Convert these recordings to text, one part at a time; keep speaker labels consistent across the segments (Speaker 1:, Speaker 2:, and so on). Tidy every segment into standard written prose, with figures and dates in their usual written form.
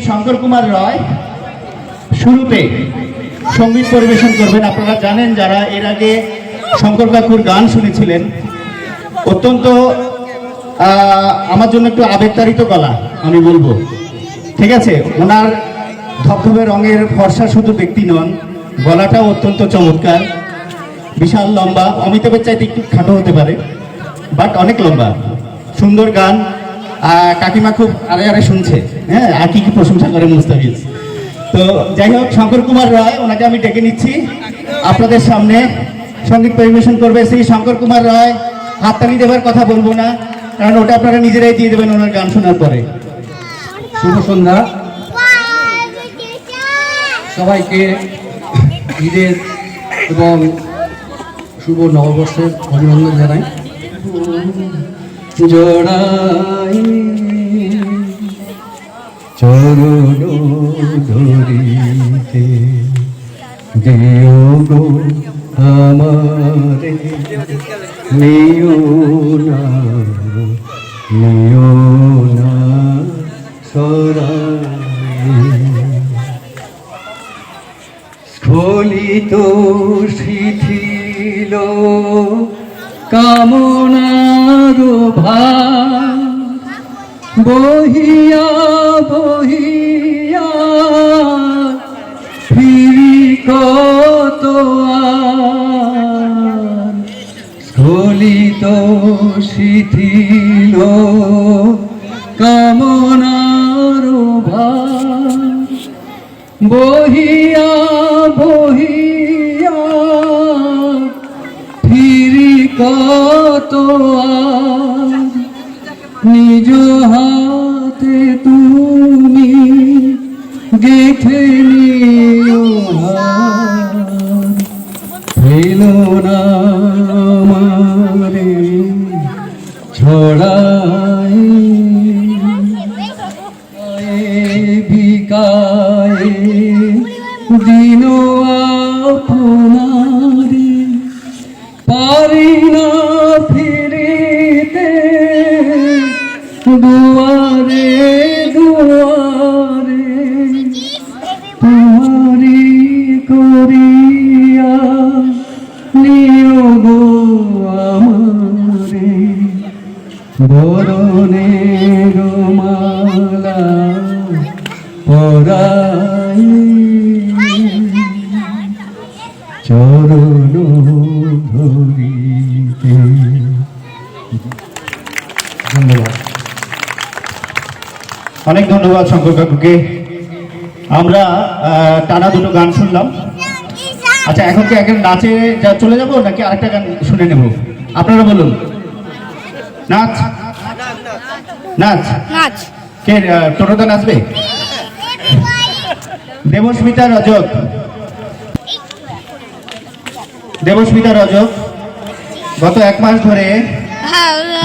Speaker 1: শঙ্কর কুমার রায় শুরুতে সঙ্গীত পরিবেশন করবেন। আপনারা জানেন, যারা এর আগে শঙ্কর কাকুর গান শুনেছিলেন, অত্যন্ত আমার জন্য একটু আবেগতাড়িত গলা আমি বলবো, ঠিক আছে। ওনার ধবধবে রঙের ফর্সা শুধু ব্যক্তি নন, গলাটাও অত্যন্ত চমৎকার, বিশাল লম্বা, অমিতাভের চাইতে একটু খাটো হতে পারে, বাট অনেক লম্বা, সুন্দর গান। কাকিমা খুব আরে আরে শুনছে, হ্যাঁ, আর কি কি প্রশংসা করে মুস্তাফিজ। তো যাই হোক, শঙ্কর কুমার রায়, ওনাকে আমি ডেকে নিচ্ছি আপনাদের সামনে। সঙ্গীত পরিবেশন করবে শ্রী শঙ্কর কুমার রায়। হাততালি দেবার কথা বলবো না, কারণ ওটা আপনারা নিজেরাই দিয়ে দেবেন ওনার গান শোনার পরে।
Speaker 2: শুভ সন্ধ্যা সবাইকে, ঈদের এবং শুভ নববর্ষের অভিনন্দন জানাই। জড়াই চরণ ধরিতে দিও গো আমারে, নিও না সরাই। স্খলিত শিথিল কামনার ভার, বহিয়া বহিয়া ফিরি কত আর। স্খলিত শিথিল কামনার ভার, বহিয়া বহিয়া ফিরি কত আর। নিজ হাতে তুমি গেথে নিও হার, ফেলো না আমারে ছড়াই। বিকায় দিন আপনারে, পারি না ফিরিতে দুয়ারে দুয়ারে। তোমারি করিয়া নিও গো আমারে, বরণের মালা পরাই চরণ ধরিতে। ধন্যবাদ।
Speaker 1: অনেক ধন্যবাদ শঙ্কর কাকুকে। আমরা টানা দুটো গান শুনলাম। আচ্ছা, এখন কি এখন নাচে চলে যাবো নাকি আরেকটা গান শুনে নেব? আপনারা বলুন। নাচ নাচ
Speaker 3: নাচ
Speaker 1: কে? টোটোদা নাচবে? দেবস্মিতা রজক, দেবস্মিতা রজক গত 1 মাস ধরে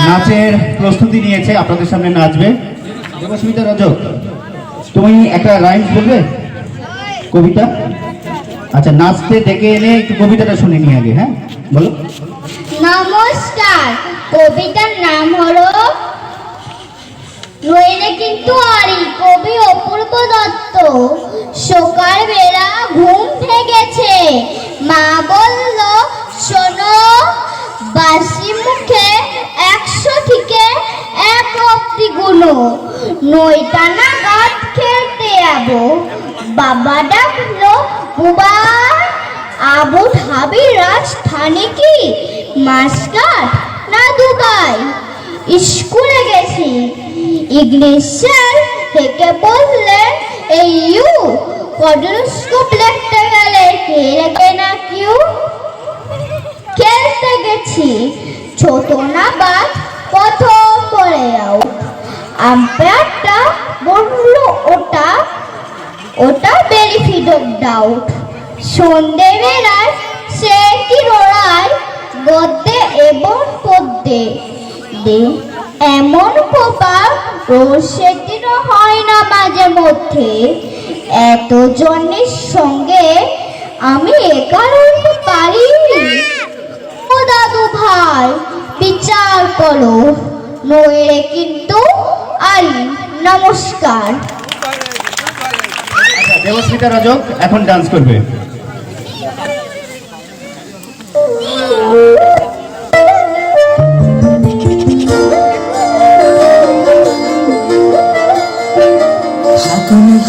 Speaker 1: নাচের প্রস্তুতি নিয়েছে, আপনাদের সামনে নাচবে। দেবস্মিতা রজক, তুমি একটা রাইমস বলবে, কবিতা? আচ্ছা, নাচতে ডেকে এনে একটু কবিতাটা শুনে নিয়ে আগে। হ্যাঁ, বলো।
Speaker 3: নমস্কার, কবিতার নাম হলো নইলে কিন্তু আরি, কবি অপূর্ব দত্ত। সকাল বেলা ঘুম ভেঙেছে, মা বলল শোনো, বাসি মুখে 100 থেকে 1 অব্দি গুনো, 9টা নাগাদ খেলতে যাবো। বাবা ডাকলো, বুবা আবু ধাবি রাজধানী কি মাস্কাট না দুবাই? স্কুলে গেছি। ইংলিশ স্যার থেকে বললেন, এই ইউ কডলস্কোপ লিখতে গেলে কে লেখে না কিউ? খেলতে গেছি, ছোট না বাদ প্রথম বলে আউট। আম্পায়ারটা বলল ওটা ওটা বেনিফিট অফ ডাউট। সন্ধ্যেবেলায় সে কি রড়ায়, গদ্যে এবং পদ্যে এমন প্রভাব রোজ সেদিনও হয় না মাঝে মধ্যে। এতজনের সঙ্গে আমি একা রইতে পারি? ও দাদু ভাই, বিচার করো, নইলে কিন্তু আরি। নমস্কার।
Speaker 1: আচ্ছা, দেবস্মিতা রজক এখন ডান্স করবে।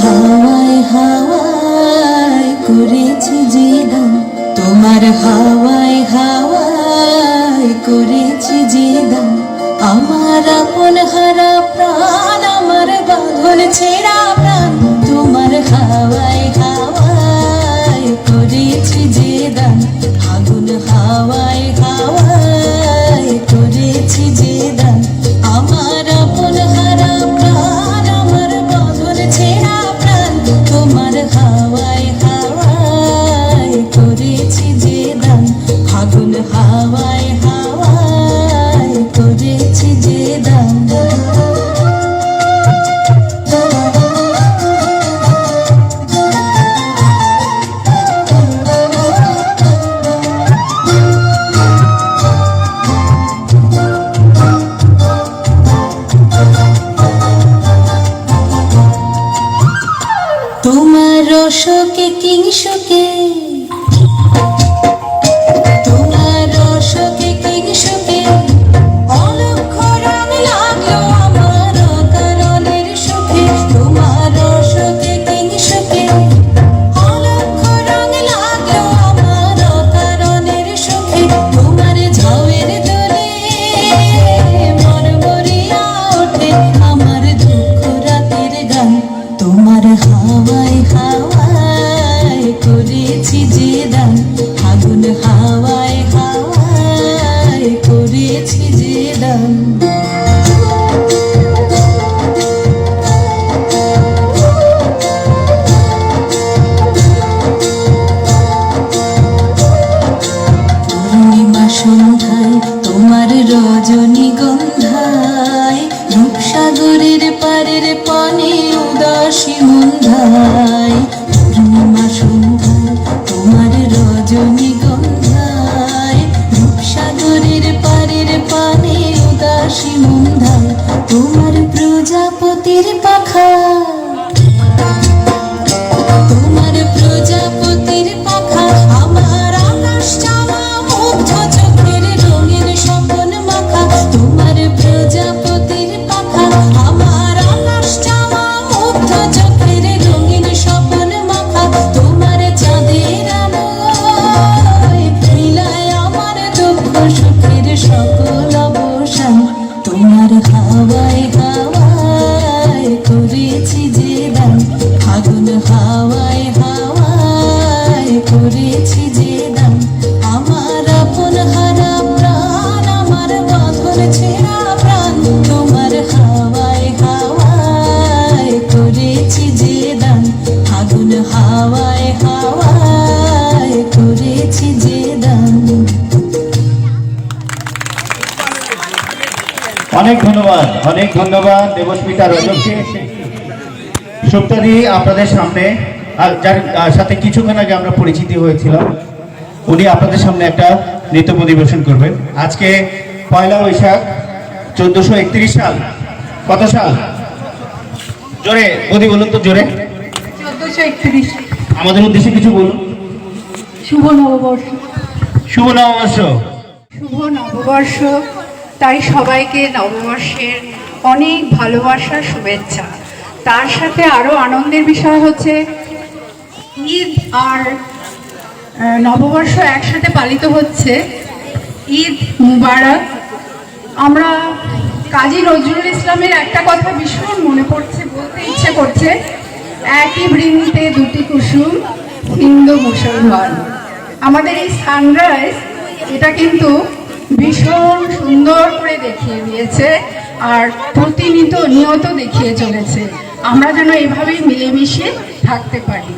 Speaker 4: হাওয়ায় তোমার হাওয়ায় হাওয়ায় করেছি যে দান, আমার আপন হারা প্রাণ, আমার বাঁধন ছেঁড়া প্রাণ। তোমার হাওয়ায় হাওয়ায় করেছি যে দান, আগুন হাওয়ায় হাওয়ায় করেছি যে দান, আমার আপন হারা প্রাণ, আমার বাঁধন ছেঁড়া প্রাণ। তোমার হাওয়ায় হাওয়ায় করেছি যে দান, আগুন হাওয়ায় হাওয়ায় করেছি যে দান। তোমার রসকে কিংসুকে, তোমার রসকে কিংসুকে অলক্ষ রং লাগলো আমার কারণের সুখে। তোমার রসকে কিংসুকে অলক্ষ রং লাগলো আমার কারণের সুখে। তোমার ঝাউয়ের দোলে মন ভরিয়া ওঠে আমার দুঃখ রাতের গান। তোমার হাওয়ায় হাওয়ায় করেছি যে দান, আগুন হাওয়ায় হাওয়ায় করেছি যে দান। পূর্ণিমা সন্ধ্যায় তোমার রজনীগন্ধায়, রূপসাগরের পারের পানে উদাসী মন্ধায়। পূর্ণিমা সন্ধ্যায় তোমার রজনীগন্ধায়, রূপসাগরের পারের পানে উদাসী মন্ধায়। তোমার প্রজাপতির পাখা, তোমার প্রজাপতির পাখা আমার আকাশ চাওয়া মুগ্ধ চোখের রঙিন স্বপন মাখা। তোমার প্রজাপতির পাখা আমার আকাশ চাওয়া মুগ্ধ চোখের রঙিন স্বপন মাখা। তোমার চাঁদের আলোয় মিলায় আমার দুঃখ সুখের সকল অবসান। তোমার হাওয়ায় হাওয়ায় করেছি যে দান, আগুন হাওয়ায় হাওয়ায় করেছি যে দান, আমার আপন হারা প্রাণ, আমার বাঁধন ছেঁড়া প্রাণ। তোমার হাওয়ায় হাওয়ায় করেছি যে দান, আগুন হাওয়ায় হাওয়ায় করেছি যে দান।
Speaker 1: অনেক ধন্যবাদ, অনেক ধন্যবাদ দেবস্মিতা রজককে। সুপ্তাদি আপনাদের সামনে, আর যার সাথে কিছুক্ষণ আগে আমরা পরিচিতি হয়েছিলাম, উনি আপনাদের সামনে একটা নৃত্য পরিবেশন করবেন। আজকে পয়লা বৈশাখ 1431 সাল। কত সাল? জোরে বদি বলুন তো, জোরে।
Speaker 5: 1431
Speaker 1: আমাদের উদ্দেশ্যে কিছু বলুন।
Speaker 5: শুভ নববর্ষ।
Speaker 1: শুভ নববর্ষ।
Speaker 5: শুভ নববর্ষ, তাই সবাইকে নববর্ষের অনেক ভালোবাসা, শুভেচ্ছা। তার সাথে আরও আনন্দের বিষয় হচ্ছে ঈদ আর নববর্ষ একসাথে পালিত হচ্ছে। ঈদ মুবারক। আমরা কাজী নজরুল ইসলামের একটা কথা ভীষণ মনে পড়ছে, বলতে ইচ্ছে করছে, একই বৃন্তে দুটি কুসুম, হিন্দু মুসলমান। আমাদের এই সানরাইজ এটা কিন্তু ভীষণ সুন্দর করে দেখিয়ে দিয়েছে আর নিয়ত দেখিয়ে চলেছে। আমরা যেন এভাবেই মিলেমিশে থাকতে পারি।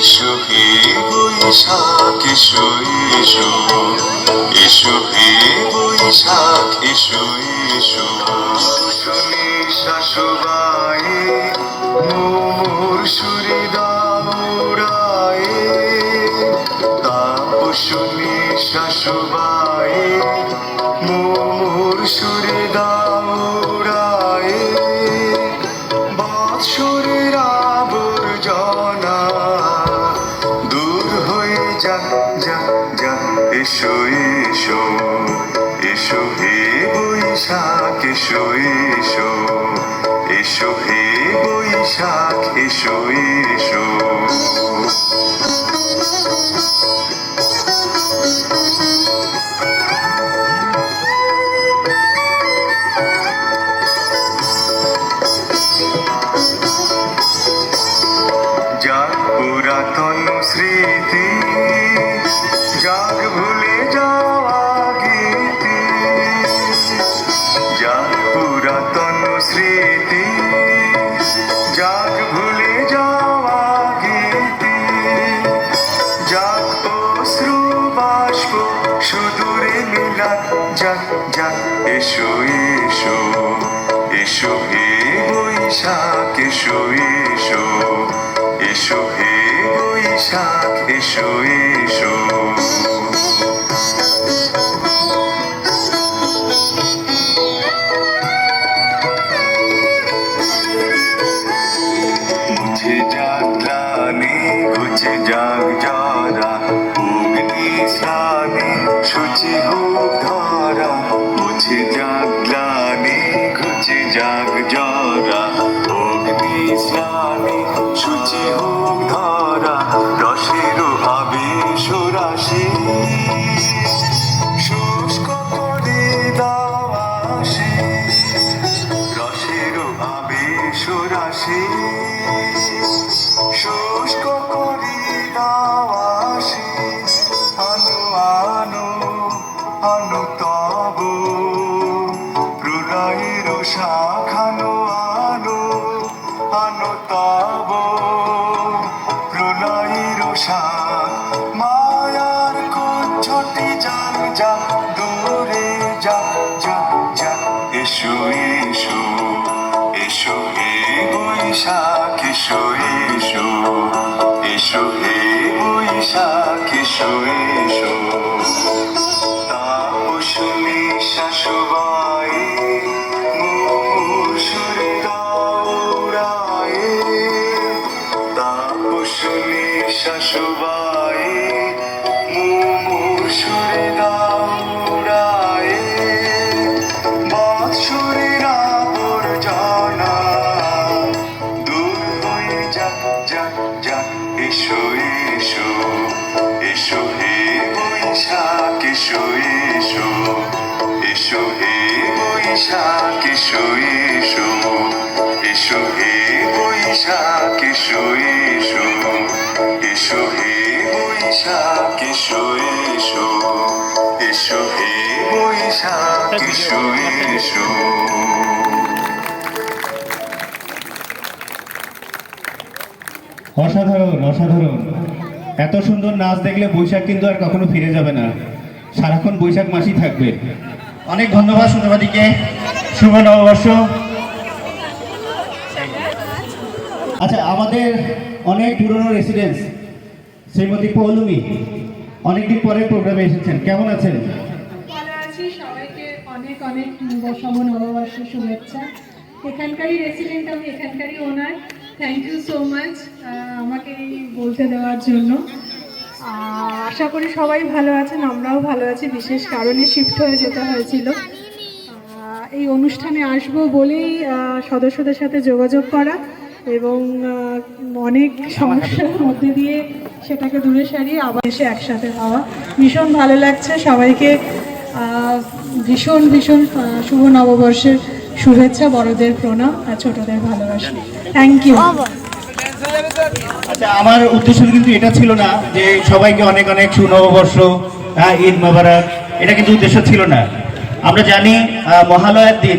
Speaker 6: এসো হে বৈশাখ এসো এসো, এসো হে বৈশাখ এসো এসো। শুনি শাশুবাই মোর সুরে দাউরায়, তাপ শুনি শাশুবাই মোর সুরে দাউরায়। বৎসরের আবর্জনা দূর হয়ে যাক যাক যাক। এসো এসো, এসো হে বৈশাখ এসো এসো, এসো হে বৈশাখ এসো এসো যাক পুরাতন স্মৃতি যাক ভুলে যাওয়া গীতি যাক পুরাতন স্মৃতি যাক ভুলে যাওয়া গীতি যাক অশ্রু বাষ্প সুদূরে মিলাত যাক যাক এসো এসো এসো হে বৈশাখ এসো এসো এসো হে বৈশাখ এসো এসো মুছে যাক গ্লানি ঘুচে যাক জরা অগ্নি স্নানে সূচি হোক ধরা মুছে যাক গ্লানি ঘুচে যাক জরা অগ্নি স্নানে সূচি হোক ধরা রসের আবেশ রাশি শুষ্ক করে দাওয়াসি রসের আবেশ রাশি শুষ্ক করে দাওয়াসি আনো আনো আনো তব প্রলয়ের শাখানো আনো আনো তব প্রলয়ের শাখ মায়ার কুচ্ছটি যান যা দূরে যা যা যা এসো এসো এসো হে বৈশাখ এসো এসো এসো হে বৈশাখ এসো এসো তাপস নিঃশ্বাস বায়ে মুমূর্ষুরে দৌড়ায়ে তাপস নিঃশ্বাস বায়ে মুমূর্ষুরে দৌড়ায়ে বৎসরের আবর্জনা দূর হয়ে যাক যাক যাক এসো এসো এসো হে বৈশাখ এসো এসো এসো হে বৈশাখ এসো এসো এসো হে বৈশাখ এসো এসো এসো হে বৈশাখ এসো এসো এসো হে বৈশাখ এসো এসো
Speaker 1: অসাধারণ অসাধারণ। এত সুন্দর নাচ দেখলে বৈশাখ কিন্তু আর কখনো ফিরে যাবে না, সারাক্ষণ বৈশাখ মাসই থাকবে। অনেক ধন্যবাদ সুন্দরবাদীকে। শুভ নববর্ষ। আচ্ছা, আমাদের অনেক পুরনো রেসিডেন্স শ্রীমতী পৌলমী অনেকদিন পরে প্রোগ্রামে এসেছেন, কেমন আছেন?
Speaker 7: ভালো আছি। সবাইকে অনেক অনেক শুভ নববর্ষের শুভেচ্ছা। এখানকারই রেসিডেন্ট আমি, এখানকারই ওনার। থ্যাংক ইউ সো মাচ আমাকে এই বলতে দেওয়ার জন্য। আশা করি সবাই ভালো আছেন, আমরাও ভালো আছি। বিশেষ কারণে শিফট হয়ে যেতে হয়েছিল। এই অনুষ্ঠানে আসবো বলেই সদস্যদের সাথে যোগাযোগ করা এবং অনেক সমস্যার মধ্যে দিয়ে সেটাকে দূরে সারিয়ে আবার এসে একসাথে হওয়া ভীষণ ভালো লাগছে। সবাইকে ভীষণ ভীষণ শুভ নববর্ষের শুভেচ্ছা, বড়দের প্রণাম আর ছোটদের ভালোবাসা। Thank you.
Speaker 1: আচ্ছা, আমার উদ্দেশ্য কিন্তু এটা ছিল না যে সবাইকে অনেক অনেক সুনববর্ষ, ঈদ মোবারক, এটা কিন্তু উদ্দেশ্য ছিল না। আমরা জানি মহালয়ার দিন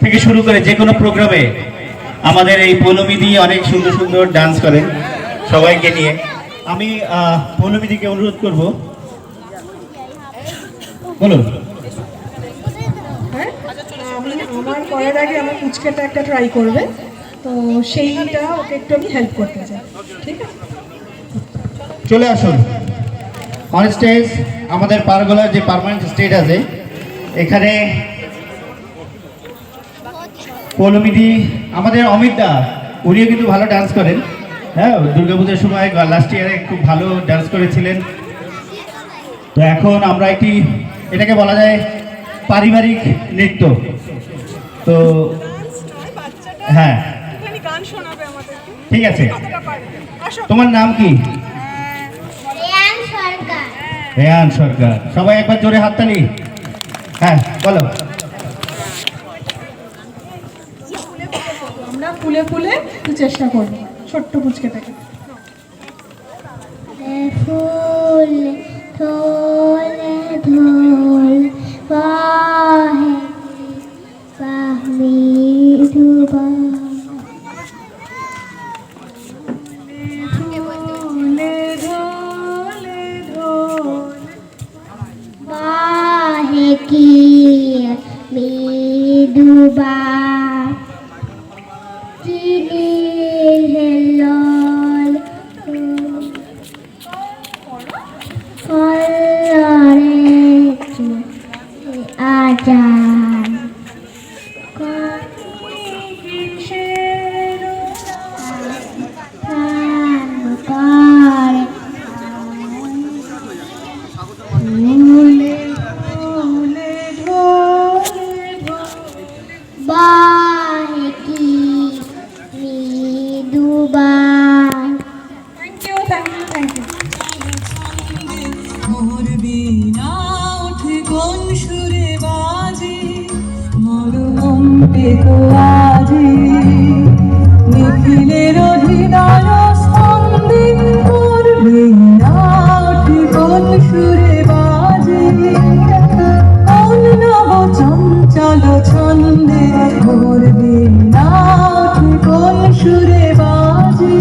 Speaker 1: থেকে শুরু করে যে কোনো প্রোগ্রামে আমাদের এই পৌলমী দিয়ে অনেক সুন্দর সুন্দর ডান্স করেন সবাইকে নিয়ে। আমি পৌলমী দিকে অনুরোধ করব, বলুন।
Speaker 7: আমার করার আগে আমার পুচকেটা একটা ট্রাই করবে, তো সেইটা ওকে একটু আমি হেল্প করতে চাই। ঠিক আছে,
Speaker 1: চলে আসুন অন স্টেজ। আমাদের পারগোলার যে পার্মানেন্ট স্টেজ আছে এখানে পৌলমীদি, আমাদের অমিত দা, উনিও কিন্তু ভালো ডান্স করেন। হ্যাঁ, দুর্গাপূজার সময় লাস্ট ইয়ারে খুব ভালো ডান্স করেছিলেন। তো এখন আমরা এটাকে বলা যায় পারিবারিক নৃত্য। তো হ্যাঁ ঠিক আছে। তোমার নাম কি?
Speaker 3: রেয়ান সরকার।
Speaker 1: রেয়ান সরকার। সবাই একবার জোরে হাততালি। হ্যাঁ বলো।
Speaker 7: আমরা ফুলে ফুলে একটু চেষ্টা করবো ছোট্ট পুচকেটাকে।
Speaker 3: ফুল থোলে ধোল বাহে বাহমি ডুবা
Speaker 7: ফুলে ধোলে ধোল
Speaker 3: बाहे की डूबा चीनी हेलोल आजान
Speaker 7: ফুলে ফুলে ধোলে
Speaker 3: बाहे की डूबा।
Speaker 7: Thank you thank you thank you.
Speaker 4: মোর বিনা ওঠে কোন সুরে বাজে মরম পেতো আজি নিখিলের হৃদয় স্পন্দে মোর বিনা ওঠে কোন সুরে বাজে কোন নব চঞ্চল ছন্দে মোর বিনা ওঠে কোন সুরে বাজে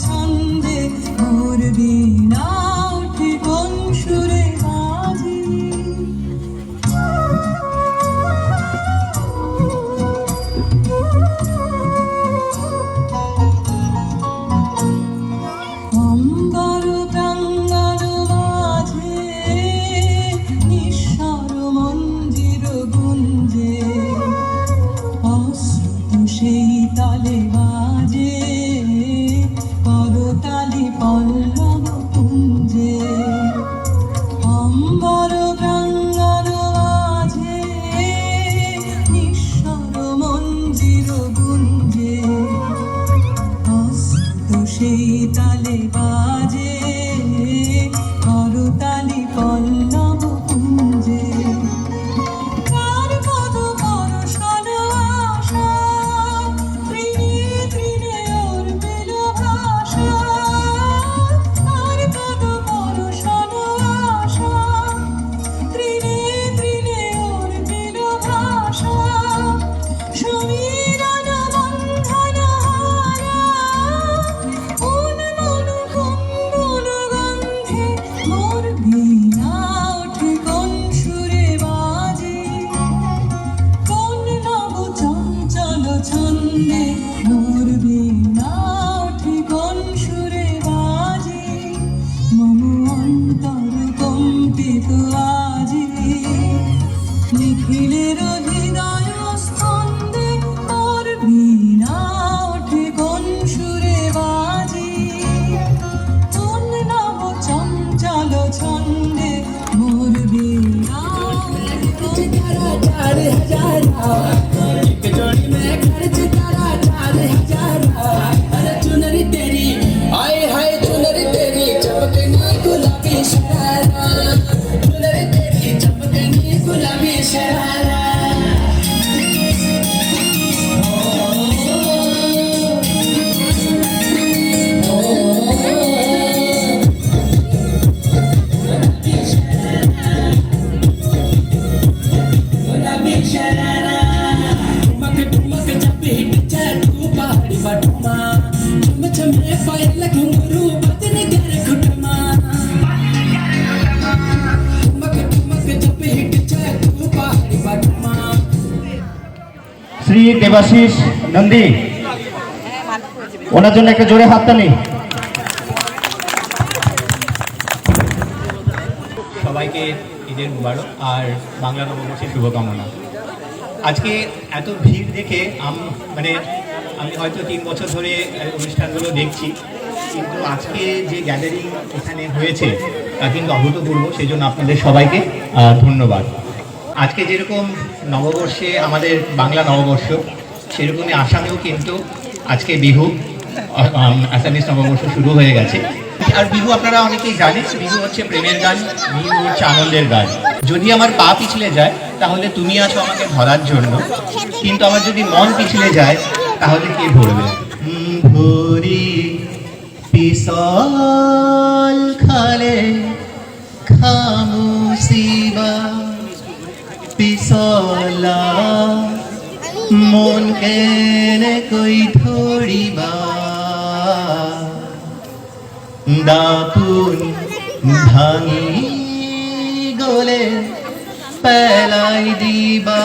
Speaker 4: ছন্দে মোর বিনা উঠে কোন সুরে বাজে অম্বর প্রাঙ্গণ মাঝে নিঃস্বর মঞ্জির গুঞ্জে অশ্রুত সেই তালে বাজে করতালি পল্লব কুঞ্জে অম্বর প্রাঙ্গণ মাঝে নিঃস্বর মঞ্জির গুঞ্জে অশ্রুত সেই তালে বাজে করতালি পল্লব কুঞ্জে কার কত পরশন আশা ত্রিনে ত্রিনে ওর পেল ভাষা কার কত পরশন আশা ত্রিনে ত্রিনে ওর পেল ভাষা সমীরণ বন্ধন হারা উন্মন কুম্বল গন্ধে মোর বিনা ওঠে কোন সুরে বাজে কোন নব চঞ্চল ছন্দে মোর বিনা ওঠে কোন সুরে বাজে মম অন্তর কম্পিত আজি নিখিলের হৃদয় স্পন্দে মোর বিনা ওঠে কোন সুরে বাজে কোন নব চঞ্চল ছন্দে মোর বিনা ওঠে
Speaker 8: चुनरी तेरी आए हाय चुनरी तेरी चमकनी गुलाबी शरारा चुनरी तेरी चमकनी गुलाबी शरारा गुलाबी शरारा
Speaker 1: শ্রী দেবাশিস নন্দী, ওনার জন্য একটা জোরে হাততালি।
Speaker 9: সবাইকে ঈদের মুবারক আর বাংলা নববর্ষের শুভকামনা। আজকে এত ভিড় দেখে আমি হয়তো 3 বছর ধরে অনুষ্ঠানগুলো দেখছি, কিন্তু আজকে যে গ্যাদারিং এখানে হয়েছে তা কিন্তু অভূতপূর্ব। সেই জন্য আপনাদের সবাইকে ধন্যবাদ। আজকে যেরকম নববর্ষে আমাদের বাংলা নববর্ষ, সেরকমই আসামেও কিন্তু আজকে বিহু আসামিস নববর্ষ শুরু হয়ে গেছে। আর বিহু আপনারা অনেকেই জানেন, বিহু হচ্ছে প্রেমের গান, বিহু হচ্ছে আনন্দের গান। যদি আমার পা পিছলে যায় তাহলে তুমি আছো আমাকে ধরার জন্য, কিন্তু আমার যদি মন পিছলে যায় তাহলে কে ধরবে?
Speaker 1: ভরি পিছল খালে খামুচিবা পিছলা মন কেনেকৈ ধৰিবা দাপোন ভাঙি গলে পেলাই দিবা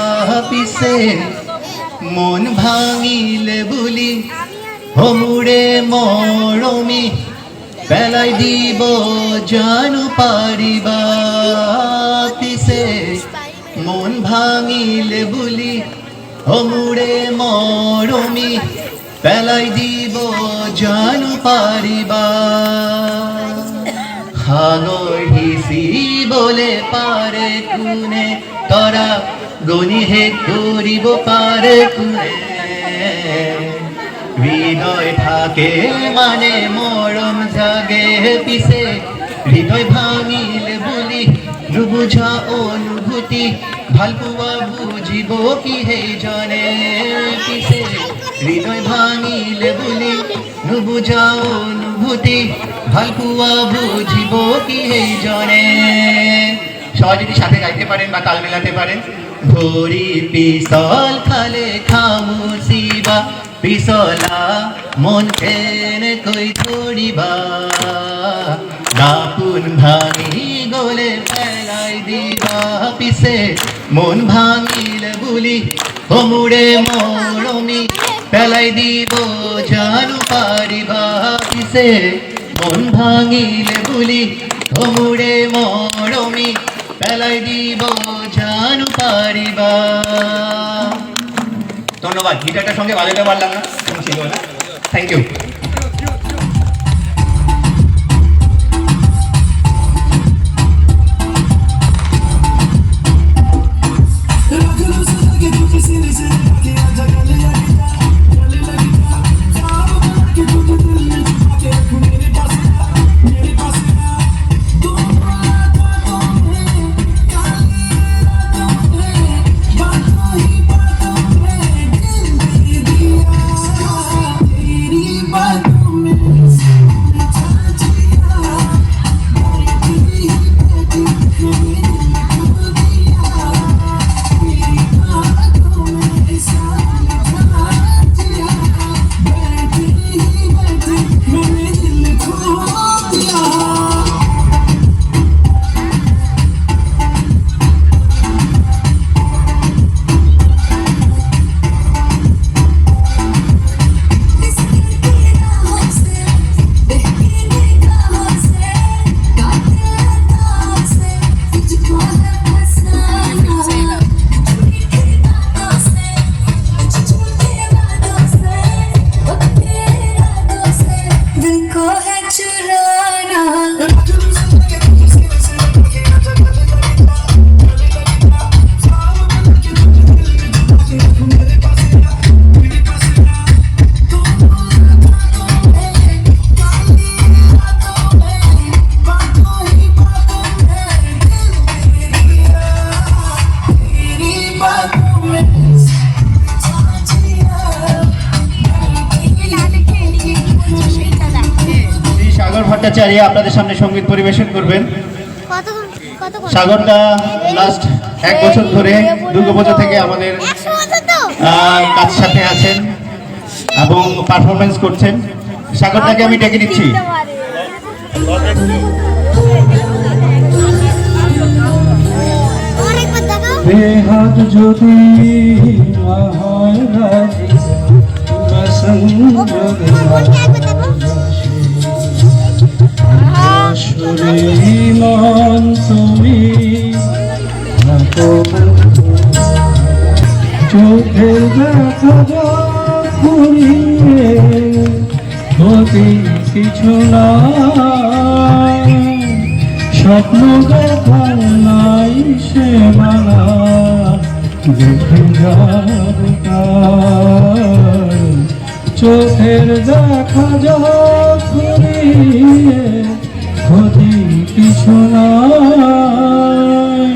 Speaker 1: পিছে মন ভাঙিলে বুলি হমুৰে মৰমি পেলাই দিব জানো পাৰিবা পিছে মন ভাঙিলে বুলি হমুৰে মৰমি পেলাই দিব জানো পাৰিবা সাগৰ সিঁচিবলে পাৰে কোনে তৰা গণিহে কৰিব পাৰে কোনে হৃদয় থাকে মানে মৰম জাগে পিছে হৃদয় ভাঙিলে বুলি নুবুঝা অনুভূতি ভাল পোৱা বুজিব কি সেইজনে পিছে হৃদয় ভাঙিলে বুলি নুবুঝা অনুভূতি ভাল পোৱা বুজিব কি সেইজনে। সবাই যদি সাথে গাইতে পারেন বা তাল মেলাতে পারেন। ভৰি পিছল খালে খামুচিবা পিছলা মন কেনেকৈ ধৰিবা দাপোন ভাঙি গলে পেলাই দিবা পিছে মন ভাঙিলে বুলি হমুৰে মৰমি পেলাই দিব জানো পাৰিবা পিছে মন ভাঙিলে বুলি হমুৰে মৰমি পেলাই দিব জানো পাৰিবা।
Speaker 9: ধন্যবাদ। গিটারটার সঙ্গে বাজাতে পারলাম না, ছিল না। Thank you.
Speaker 1: ভট্টাচার্য আপনাদের সামনে সঙ্গীত পরিবেশন করবেন। সাগরদা লাস্ট 1 বছর ধরে দুর্গাপূজা থেকে আমাদের কাজ সাথে আছেন এবং পারফরমেন্স করছেন। সাগরদাকে আমি ডেকে নিচ্ছি।
Speaker 2: বেহাত যদি না হয় রাজি বসন্ত আসরে মন তুমি চোখের দেখা ঘুরিয়ে গতি কিছু না স্বপ্ন দেখা নাই সে মানা দেখে যাব চোখের দেখা ঘুরিয়ে গতি কিছু নাই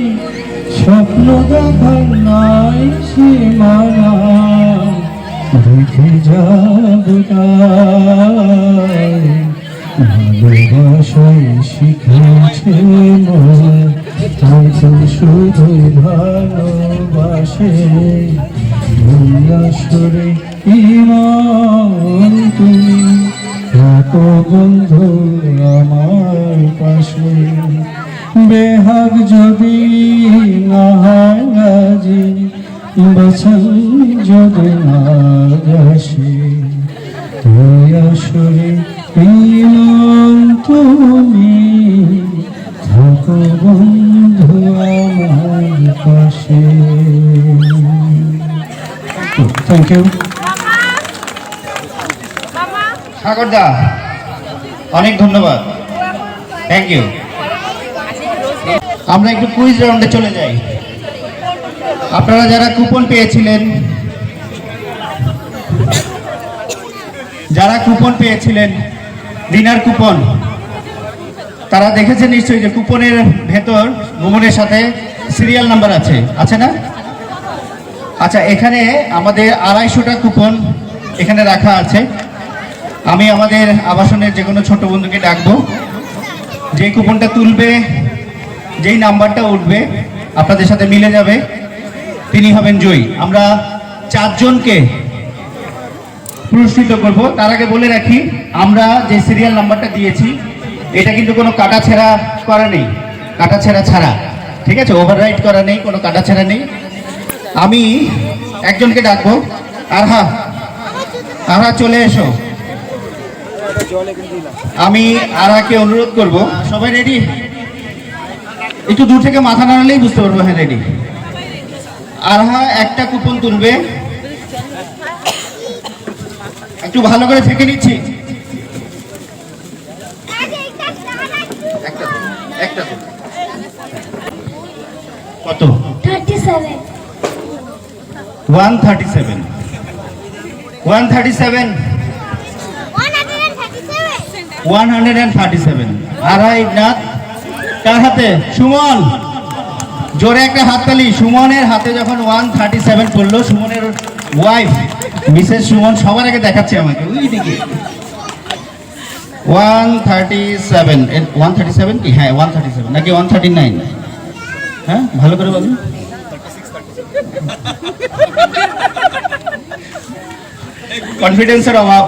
Speaker 2: স্বপ্ন দেখা নাই সে মানা দেখে যাব ভালোবাসায় শিখেছে তখন শুধু ভালোবাসে আসরে ইমান তুমি এত বন্ধু আমার পাশে বেহাগ যদি না হয় রাজি বছর যদি না আসে তুই আসরে ইমান তুমি থাকো বন্ধু আমার পাশে। Thank you.
Speaker 1: সাগরদা অনেক ধন্যবাদ, থ্যাংক ইউ। আমরা একটু কুইজ রাউন্ডে চলে যাই। আপনারা যারা কুপন পেয়েছিলেন, ডিনার কুপন, তারা দেখেছেন নিশ্চয়ই যে কুপনের ভেতর ভ্রমণের সাথে সিরিয়াল নাম্বার আছে না? আচ্ছা, এখানে আমাদের 250টা কুপন এখানে রাখা আছে। আমি আমাদের আবাসনের যে কোনো ছোট বন্ধুকে ডাকবো, যে কুপনটা তুলবে, যেই নাম্বারটা উঠবে আপনাদের সাথে মিলে যাবে, তিনি হবেন জয়ী। আমরা 4 জনকে পুরস্কৃত করব। তার আগে বলে রাখি, আমরা যে সিরিয়াল নাম্বারটা দিয়েছি এটা কিন্তু কোনো কাটাছেঁড়া করা নেই, কাটাছেঁড়া ছাড়া, ঠিক আছে? ওভাররাইট করা নেই, কোনো কাটাছেঁড়া নেই। আমি একজনকে ডাকবো। আরহা চলে এসো। আমি আরহাকে অনুরোধ করব, সবাই রেডি? একটু দূর থেকে মাথা নাড়ালেই বুঝতে পারবো হ্যাঁ রেডি। আরহা একটা কুপন তুলবে, একটু ভালো করে ফেঁকে নিচ্ছি। কত?
Speaker 3: 37
Speaker 1: 137 আরহা ইবনাথ কার হাতে? সুমন। জোরে একটা হাততালি। সুমনের হাতে যখন 137 পড়লো, সুমনের ওয়াইফ মিসেস সুমন সবার আগে দেখাচ্ছে আমাকে, ওই দিকে 137 কি? হ্যাঁ 137 নাকি 139? হ্যাঁ ভালো করে বলুন। কনফিডেন্সের অভাব,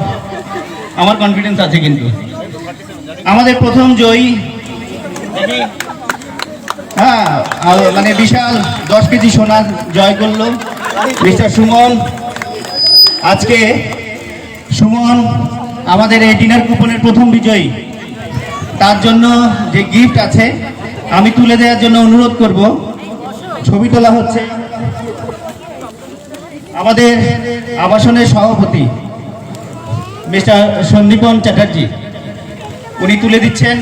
Speaker 1: আমার কনফিডেন্স আছে কিন্তু। আমাদের প্রথম জয়ী, হ্যাঁ মানে বিশাল 10 কেজি সোনা জয় করলো মিস্টার সুমন। আজকে সুমন আমাদের এই ডিনার কুপনের প্রথম বিজয়ী। তার জন্য যে গিফট আছে আমি তুলে দেওয়ার জন্য অনুরোধ করব। ছবি তোলা হচ্ছে। আমাদের আবাসনের সভাপতি মিস্টার সন্দীপন চ্যাটার্জি, উনি তুলে দিচ্ছেন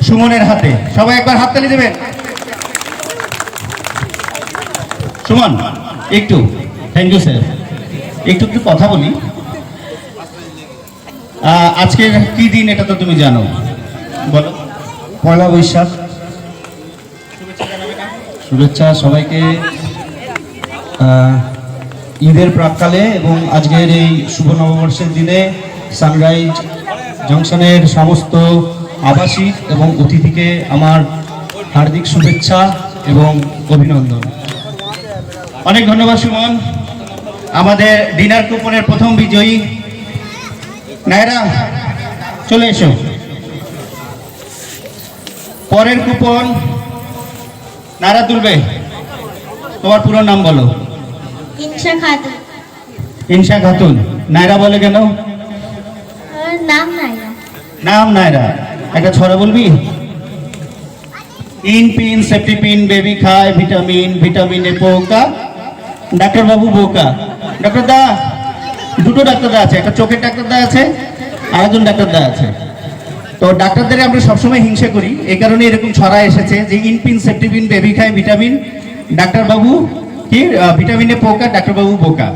Speaker 1: সুমনের হাতে। সবাই একবার হাততালি দেবেন। সুমন একটু, থ্যাংক ইউ স্যার। একটু কথা বলি। আজকের কি দিন এটা তো তুমি জানো, বলো।
Speaker 2: পয়লা বৈশাখ। শুভেচ্ছা সবাইকে ঈদের প্রাক্কালে এবং আজকের এই শুভ নববর্ষের দিনে সানরাইজ জংশনের সমস্ত আবাসিক এবং অতিথিকে আমার হার্দিক শুভেচ্ছা এবং অভিনন্দন।
Speaker 1: অনেক ধন্যবাদ সুমন। আমাদের ডিনার কুপনের প্রথম বিজয়ী নায়রা চলে এসো। পরের কুপন নায়রা তুলবে। তোমার পুরো নাম বলো।
Speaker 3: ইনশা খাতুন।
Speaker 1: ইনশা খাতুন। নায়রা বলে কেন?
Speaker 3: নাম নাইরা।
Speaker 1: নাম নায়রা। একটা ছড়া বলবি? In pin safety pin baby খায় ভিটামিন, ভিটামিনে পোকা, ডাক্তার বাবু বোকা। ডাক্তার দা, দুটো ডাক্তার দা আছে, একটা চোখের ডাক্তার দা আছে, আরেকজন ডাক্তার দা আছে। তো ডাক্তারদের আমরা সবসময় হিংসা করি, এই কারণে এরকম ছড়া এসেছে যে in pin safety pin baby খায় ভিটামিন, ডাক্তার বাবু কি ভিটামিনে পোকা, ডাক্তার বাবু বোকা।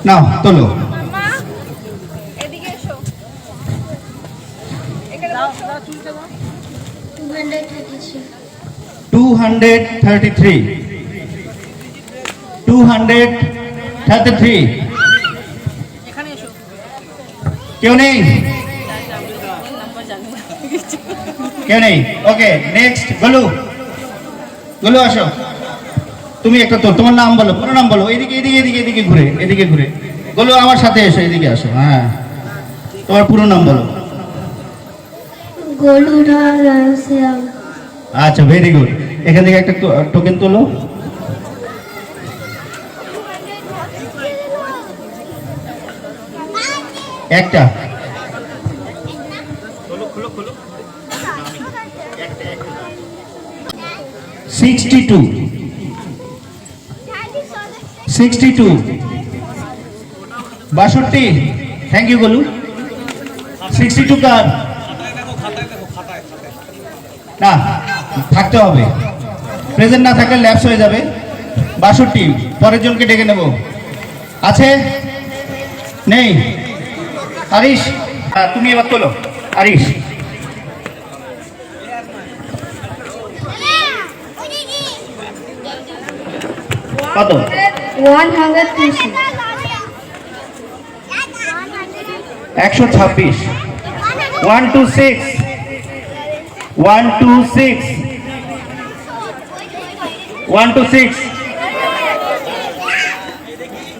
Speaker 1: নাও তোলো। 233 233 কেউ নেই? কেউ নেই? ওকে, নেক্সট গোলু। গোলু আসো, তুমি একটা তো তোমার নাম বলো, পুরো নাম বলো। এদিকে এদিকে এদিকে এদিকে ঘুরে, এদিকে ঘুরে। গোলু আমার সাথে এসো, এদিকে আসো। হ্যাঁ, তোমার পুরো নাম বলো।
Speaker 3: গোলুরা রাসিয়াম।
Speaker 1: আচ্ছা, ভেরি গুড। এখান থেকে একটা টোকেন তোলো। একটা 62 62 থ্যাংক ইউ গোলু। 62 কার? না, থাকতে হবে, প্রেজেন্ট না থাকলে ল্যাপস হয়ে যাবে। 62 পরের জনকে ডেকে নেব। আছে? নেই? আরিশ, তুমি এবার তোলো। আরিশ, কত?
Speaker 3: 126
Speaker 1: 126 126 126 126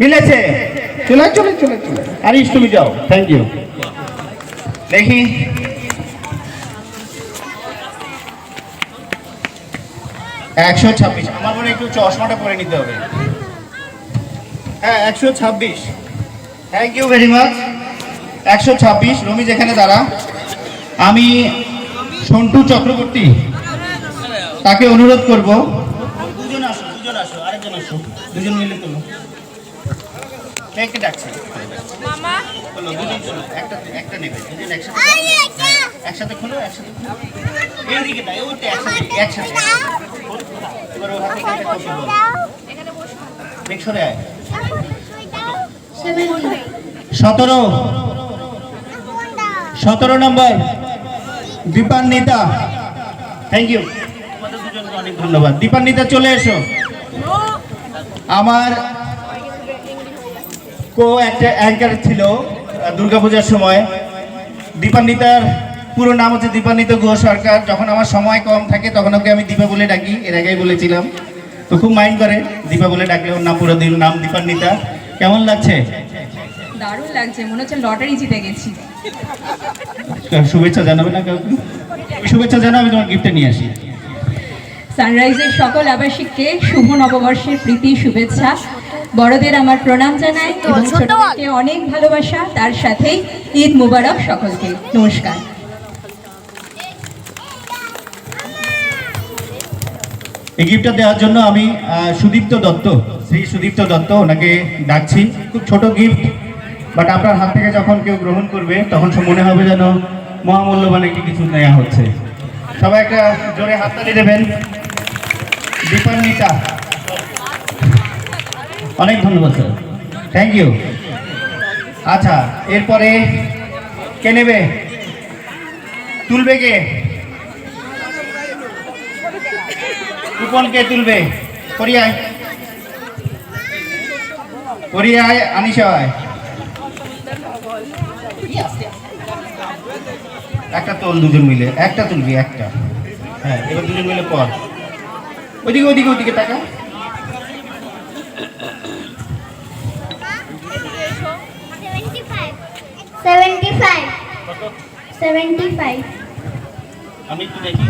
Speaker 1: মিলেছে? চলে চলে চলে চলে। আরিশ তুমি যাও, থ্যাংক ইউ। দেখি, একশো 26। আমার মনে একটু চশমাটা পরে নিতে হবে। হ্যাঁ, 126। Thank you very much. 126। রমি যেখানে দাঁড়া, আমি সন্টু চক্রবর্তী তাকে অনুরোধ করব, দুজন আসো, দুজন আসো, আরেকজন আসো, দুজন মিলে তোলো। কে ডাকছে? মামা তোলো, দুজন তোলো। একটা একটা নেবে, দুজন একসাথে একসাথে খোলো, একসাথে খোলো। এইদিকে দাও, ওইটা একসাথে একসাথে। এবার ওর হাতে একটা কপি দাও। এখানে বসো, দেখ সরে আয়। 17 নম্বর দীপান্বিতা। থ্যাংক ইউ, তোমাদের দুজনকে অনেক ধন্যবাদ। দীপান্বিতা চলে এসো। আমার একটা অ্যাঙ্কার ছিল দুর্গাপূজার সময়। দীপান্বিতার পুরো নাম হচ্ছে দীপান্বিতা গুহ সরকার। যখন আমার সময় কম থাকে তখন ওকে আমি দীপা বলে ডাকি, এর আগেই বলেছিলাম। তো খুব মাইন্ড করে, দীপা বলে ডাকলে ওর নাম পুরো নাম দীপান্বিতা। কেমন লাগছে?
Speaker 5: দারুণ লাগছে, মনে হচ্ছে লটারি জিতে গেছি।
Speaker 1: শুভেচ্ছা জানাবে না কাউকে? শুভেচ্ছা জানাও, আমি তোমার গিফটে নিয়ে আসি।
Speaker 5: সানরাইজের সকল আবাসিককে শুভ নববর্ষের প্রীতি শুভেচ্ছা। বড়দের আমার প্রণাম জানাই এবং ছোটদেরকে অনেক ভালোবাসা, তার সাথেই ঈদ মুবারক সকলকে। নমস্কার।
Speaker 1: এই গিফটটা দেওয়ার জন্য আমি সুদীপ্ত দত্ত, শ্রী সুদীপ্ত দত্ত, ওনাকে ডাকছি। খুব ছোট গিফট, বাট আপনার হাত থেকে যখন কেউ গ্রহণ করবে তখন মনে হবে যেন মহামূল্যবান একটি কিছু নেওয়া হচ্ছে। সবাই একটা জোরে হাততালি দেবেন। দীপান্বিতা, অনেক ধন্যবাদ স্যার, থ্যাংক ইউ। আচ্ছা, এরপরে কে নেবে? তুলবে কে? কুপন কে তুলবে? করিয়ায় করিয়ায়, আনিশা আয়। একটা তোল, দুজন মিলে একটা তুলবি, একটা। হ্যাঁ, এবার দুজন মিলে পর। ওইদিকে ওইদিকে ওইদিকে টাকা। আমি একটু দেখি।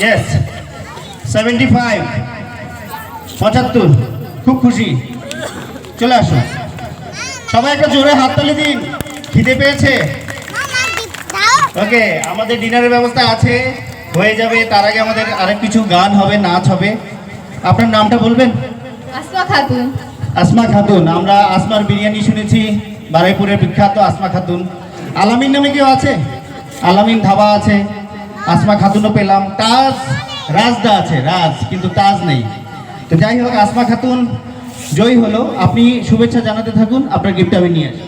Speaker 1: Yes, 75 75, খুব খুশি। চলে আসো সবাই, একটা জোরে হাততালি দিন। খিদে পেয়েছে? ওকে, আমাদের ডিনারের ব্যবস্থা আছে, হয়ে যাবে। তার আগে আমাদের আরেক কিছু গান হবে, নাচ হবে। আপনার নামটা বলবেন?
Speaker 3: আসমা খাতুন।
Speaker 1: আসমা খাতুন। আমরা আসমার বিরিয়ানি শুনেছি, বারুইপুরের বিখ্যাত আসমা খাতুন। আলামিন নামে কেউ আছে? আলামিন ধাবা আছে, আসমা খাতুনও পেলাম। তাজ, রাজদা আছে, রাজ, কিন্তু তাজ নেই। তো যাই হোক, আসমা খাতুন জয়ী হলো। আপনি শুভেচ্ছা জানাতে থাকুন, আপনার গিফট আমি নিয়ে আসি।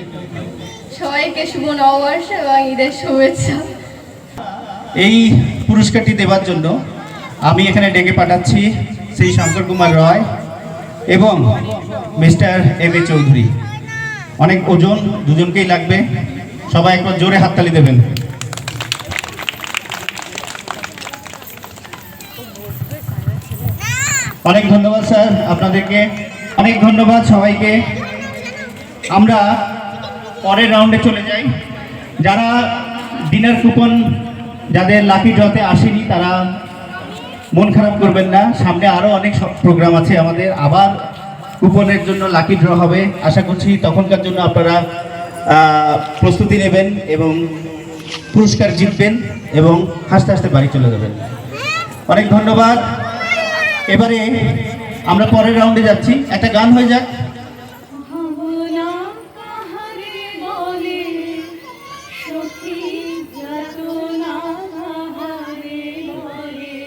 Speaker 3: সবাইকে শুভ নববর্ষ এবং ঈদের শুভেচ্ছা।
Speaker 1: এই পুরস্কারটি দেওয়ার জন্য আমি এখানে ডেকে পাঠাচ্ছি শ্রী শঙ্কর কুমার রয় এবং মিস্টার এম এ চৌধুরী। অনেক ওজন, দুজনকেই লাগবে। সবাই একবার জোরে হাততালি দেবেন। অনেক ধন্যবাদ স্যার আপনাদেরকে, অনেক ধন্যবাদ সবাইকে। আমরা পরের রাউন্ডে চলে যাই। যারা ডিনার কুপন, যাদের লাকি ড্রতে আসেনি, তারা মন খারাপ করবেন না। সামনে আরও অনেক প্রোগ্রাম আছে আমাদের। আবার কুপনের জন্য লাকি ড্র হবে। আশা করছি তখনকার জন্য আপনারা প্রস্তুতি নেবেন এবং পুরস্কার জিতবেন এবং হাসতে হাসতে বাড়ি চলে যাবেন। অনেক ধন্যবাদ। এবারে আমরা পরের রাউন্ডে যাচ্ছি। একটা গান হয়ে যাক।
Speaker 4: ভাবনা কাহারে বলে সখী যাতনা কাহারে বলে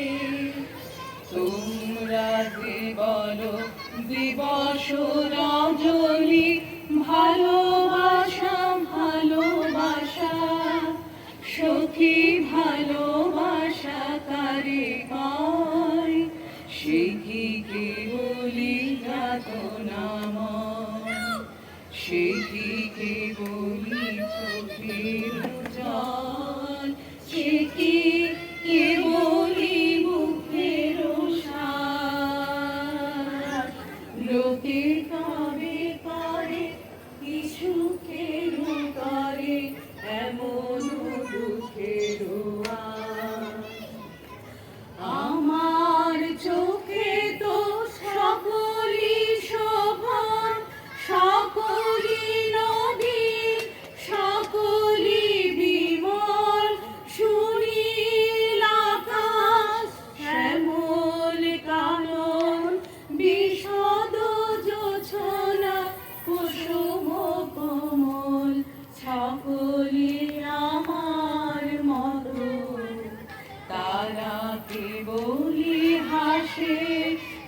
Speaker 4: তোমরা যে বলো দিবস রজনী ভালোবাসা ভালোবাসা সখী ভালোবাসা কারে কয় সে কি কেবলি যাতনাময় সে কি কেবলি চোখের জল সে কি কেবলি মুখের সার লোকে তবে করে কিছু কেন করে এমন দুঃখের আমার চোখে তো সকলি শোভন সকলি নদী সকলি বিমল সুনীল আকাশ শ্যামল কানন বিশদ জোছনা কুসুম কোমল সকলি আমার মতো তারা কেবলি হাসে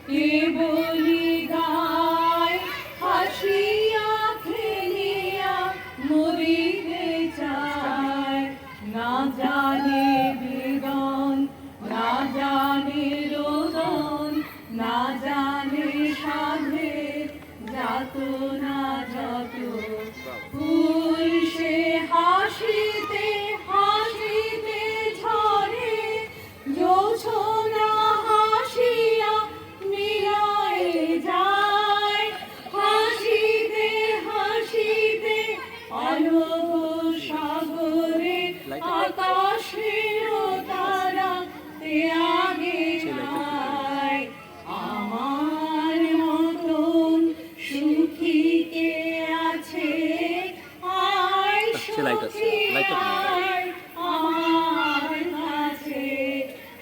Speaker 4: কেবলি গায় হাসিয়া খেলিয়া মরিতে চায় না জানে বেদন না জানে রোদন না জানে সাধের যাতনা যত ফুল সে হাসিতে হাসিতে ঝরে জোছনা হাসিয়া মিলায়ে যায় হাসিতে হাসিতে আলোক সাগরে আকাশের তারা আগে যায় আমার মতন সুখী কে আছে আয় সুখী আয় আমার কাছে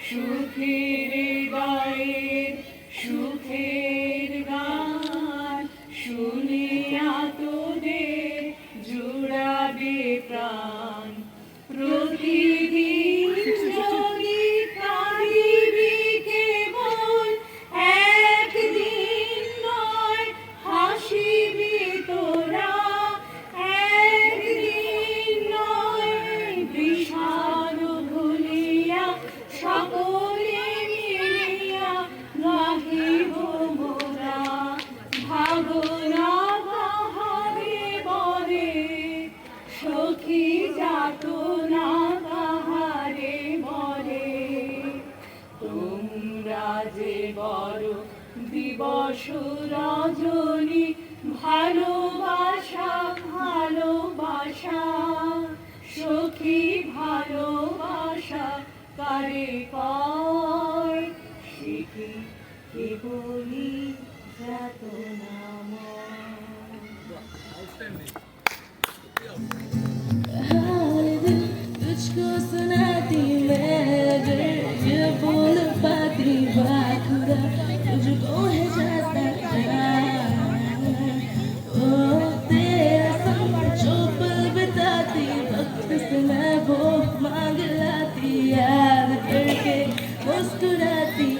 Speaker 4: সুখের গায়ের সুখের গান শুনিয়া তোদের জুড়াবে প্রাণ প্রতিদিন যদি কাঁদিবি কেবল একদিন নয় হাসিবি তোরা একদিন নয় বিষাদ ভুলিয়া সকলে মিলিয়া গাহিব মোরা ভাবনা কাহারে বলে সখী যাতনা কাহারে বলে তোমরা যে বড় দিবস রজনী ভালোবাসা ভালোবাসা সখী ভালোবাসা কারে কয় সে কি কেবলি
Speaker 8: तुझको सुनाती मैं अगर ये बोल पाती बाखुदा तुझको है जाता ओ तेरा संग जो पल बिताती वक्त से मैं वो मांग लाती याद करके मुस्कुराती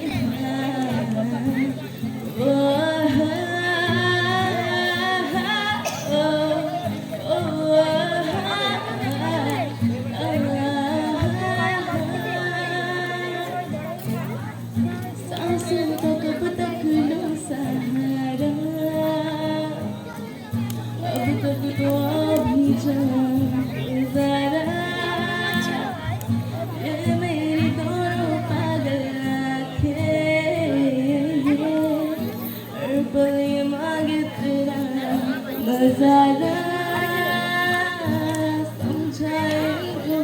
Speaker 8: सांसों को कब तक लो सहारा अब तक तो अभी जरा ये मेरी दोनों पागल आँखें हर पल ये मांगे तेरा नजारा समझाए इनको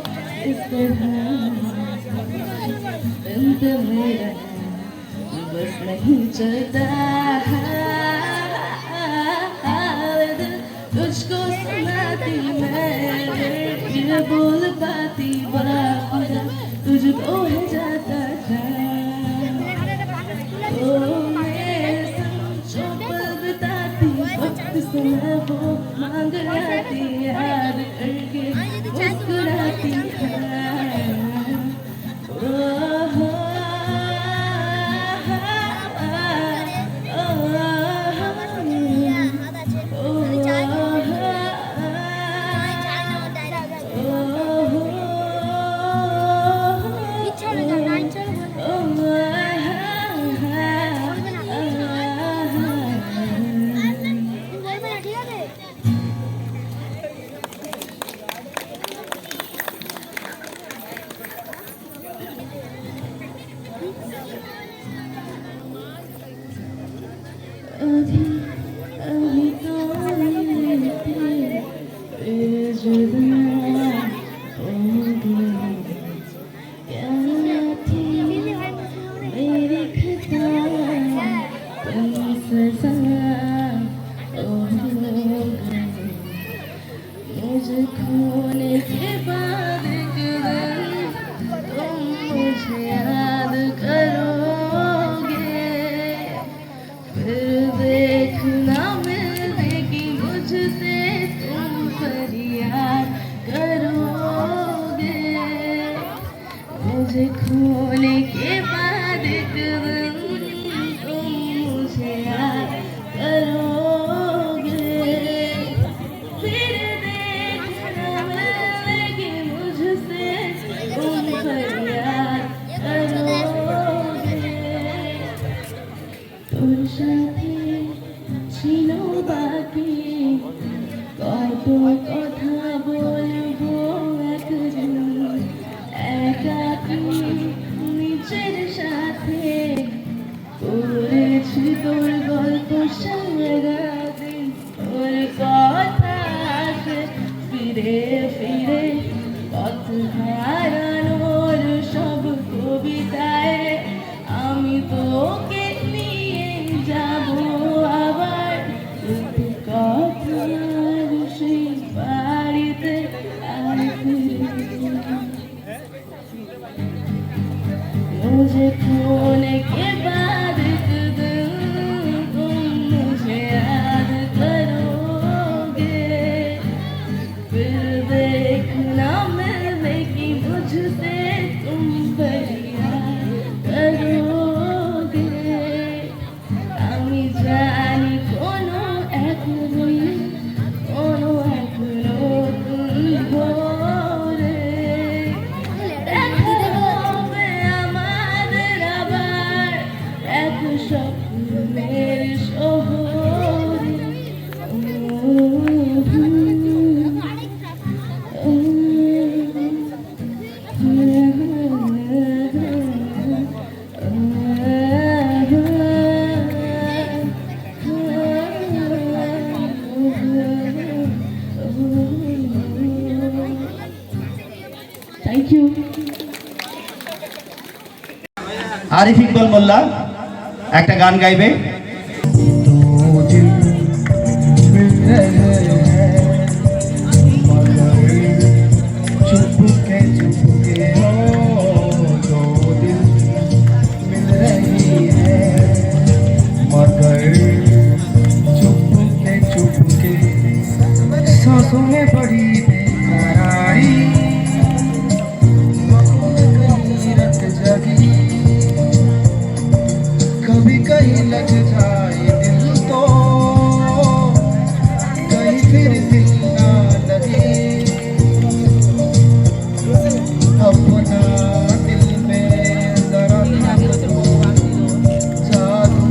Speaker 8: इस तरह अंत मेरा बस नहीं चलता तुझको सुनाती मैं ये बोल पाती बाखुदा तुझको है जाता था ओ मेरे संग जो पल बिताती वक्त से मैं वो मांग लाती याद करके मुस्कुराती अभी तो जुदा हो गई क्या थी मेरी खता तुम सजा हो गई मुझे खोने के बाद एक दिन तुम मुझे याद करोगे फिर देखना मिलेगी मुझसे तुम फरियाद करोगे मुझे खोने के बाद एक दिन तुम मुझे याद करोगे फिर देखना मिलेगी मुझसे तुम फरियाद करोगे তোর সাথে ছিল বাকি কত কথা বলবো একদিন একাকি নিজের সাথে করেছি তোর গল্প সারাদিন তোর কথা আসে ফিরে ফিরে পথ হারানোর সব কবিতায় আমি তোকে যাবো আবার কথার সেই বাড়িতে আর मुझे खोने के बाद एक दिन तुम मुझे याद करोगे फिर देखना मिलेगी मुझसे तुम फरियाद करोगे জানি কোনো এখনো ধরে হবে আমাদের আবার এক স্বপ্নের শহরে Thank you.
Speaker 1: আরিফ ইকবাল মোল্লা একটা গান গাইবে।
Speaker 2: रहे हैं मगर चुपके चुपके दो दिल मिल रही है मगर चुपके चुपके सांसों में बड़ी बेकरारी आँखों में कहीं रत जगी कभी कहीं लग जाए दिल तो कहीं फिर दिल ना लगे अपना दिल में जरा जादू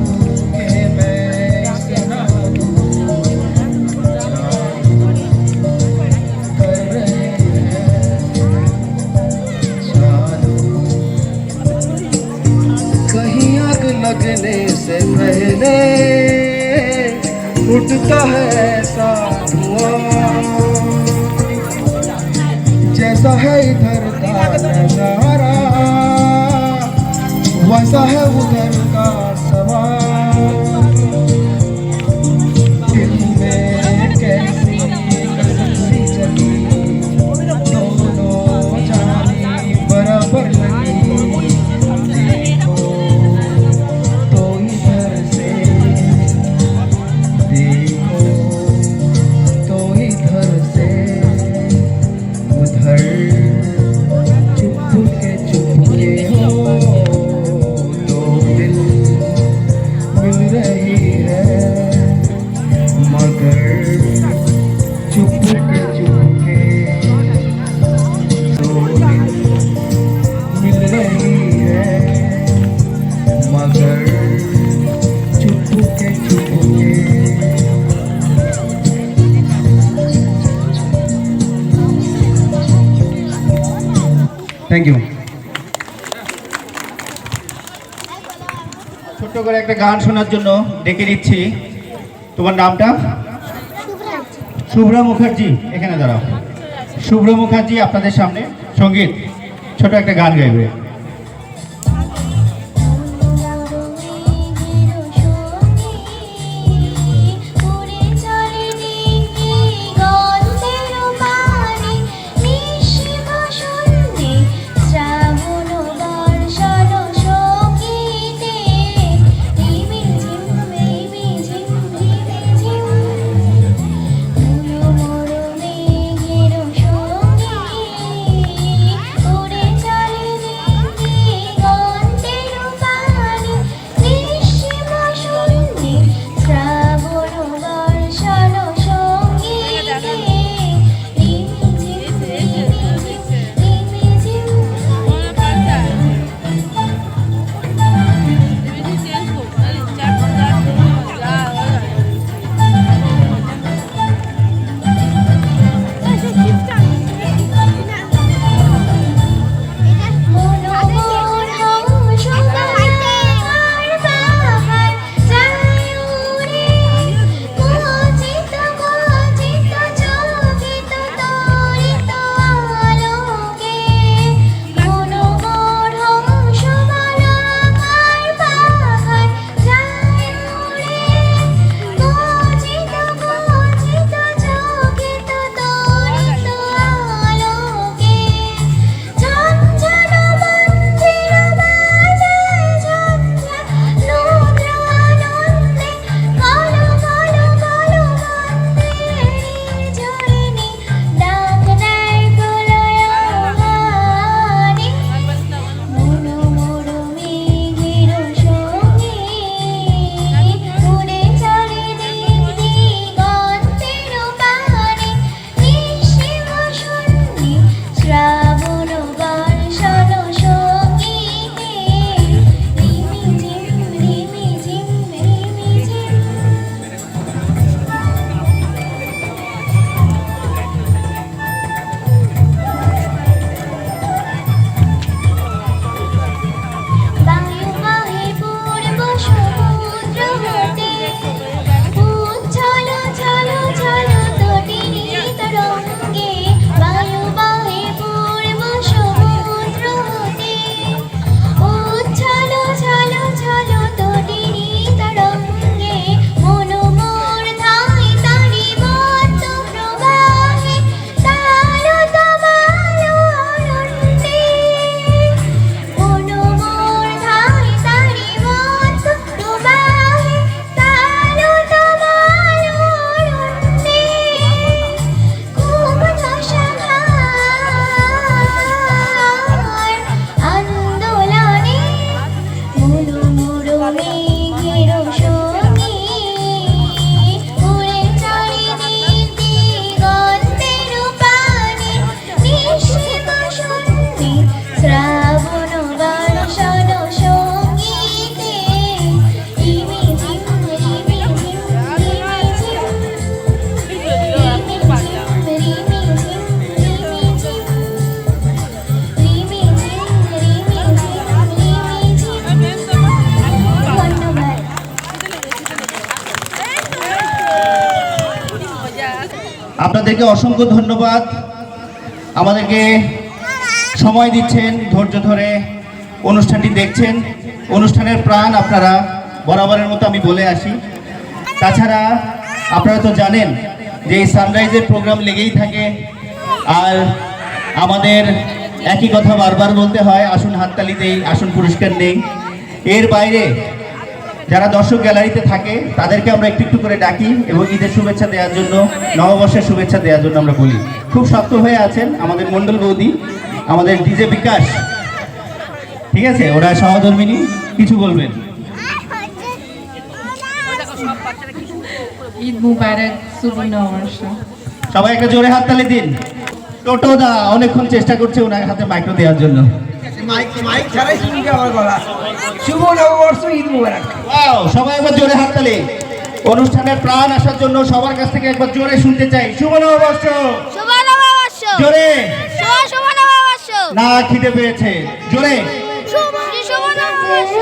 Speaker 2: के मैं सना कर रहे हैं जादू कहीं आग लगने से पहले उठता है ऐसा धुआं जैसा है इधर का नजारा वैसा है उधर का सवाल दिल में कैसी कसम चली दोनों जानी बराबर लगी देखो तो इधर से देखो तो इधर से उधर चुपके हो दो दिल मिल रही है मगर चुपके चुपके दो दिल मिल रही है मगर चुपके चुपके থ্যাংক ইউ
Speaker 1: ছোট্ট করে একটা গান শোনার জন্য ডেকে নিচ্ছি। তোমার নামটা? শুভ্রা মুখার্জি, এখানে দাঁড়াও। শুভ্রা মুখার্জি আপনাদের সামনে সঙ্গীত ছোট একটা গান গাইবে।
Speaker 3: উড়ে চলে
Speaker 1: আপনাদেরকে অসংখ্য ধন্যবাদ, আমাদেরকে সময় দিচ্ছেন, ধৈর্য ধরে অনুষ্ঠানটি দেখছেন। অনুষ্ঠানের প্রাণ আপনারা, বরাবরের মতো আমি বলে আসি। তাছাড়া আপনারা তো জানেন যে এই সানরাইজের প্রোগ্রাম লেগেই থাকে, আর আমাদের একই কথা বারবার বলতে হয়, আসুন হাততালিতেই, আসুন পুরস্কার নেই। এর বাইরে যারা দর্শক গ্যালারিতে থাকে তাদেরকে আমরা একটু একটু করে ডাকি এবং ঈদের শুভেচ্ছা দেওয়ার জন্য, নববর্ষের শুভেচ্ছা দেওয়ার জন্য আমরা বলি। খুব শক্ত হয়ে আছেন আমাদের মণ্ডল বৌদি, আমাদের ডিজে বিকাশ, ঠিক আছে? ওরা সহধর্মিনী, কিছু বলবেন?
Speaker 3: ঈদ মুবারক, শুভ নববর্ষ।
Speaker 1: সবাই একটা জোরে হাততালি দিন। টোটো দা অনেকক্ষণ চেষ্টা করছে ওনার হাতে মাইক্রো দেওয়ার জন্য।
Speaker 2: মাইক ছাড়াই শুনতে আমার গলা। শুভ নববর্ষ, ঈদ মুবারক।
Speaker 1: ওয়াও, সবাই একবার জোরে হাততালি। অনুষ্ঠানের প্রাণ আসার জন্য সবার কাছ থেকে একবার জোরে শুনতে চাই, শুভ নববর্ষ।
Speaker 3: শুভ নববর্ষ।
Speaker 1: জোরে
Speaker 3: শুভ নববর্ষ।
Speaker 1: না, খিদে পেয়েছে, জোরে।
Speaker 3: শুভ নববর্ষ।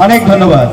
Speaker 1: অনেক ধন্যবাদ।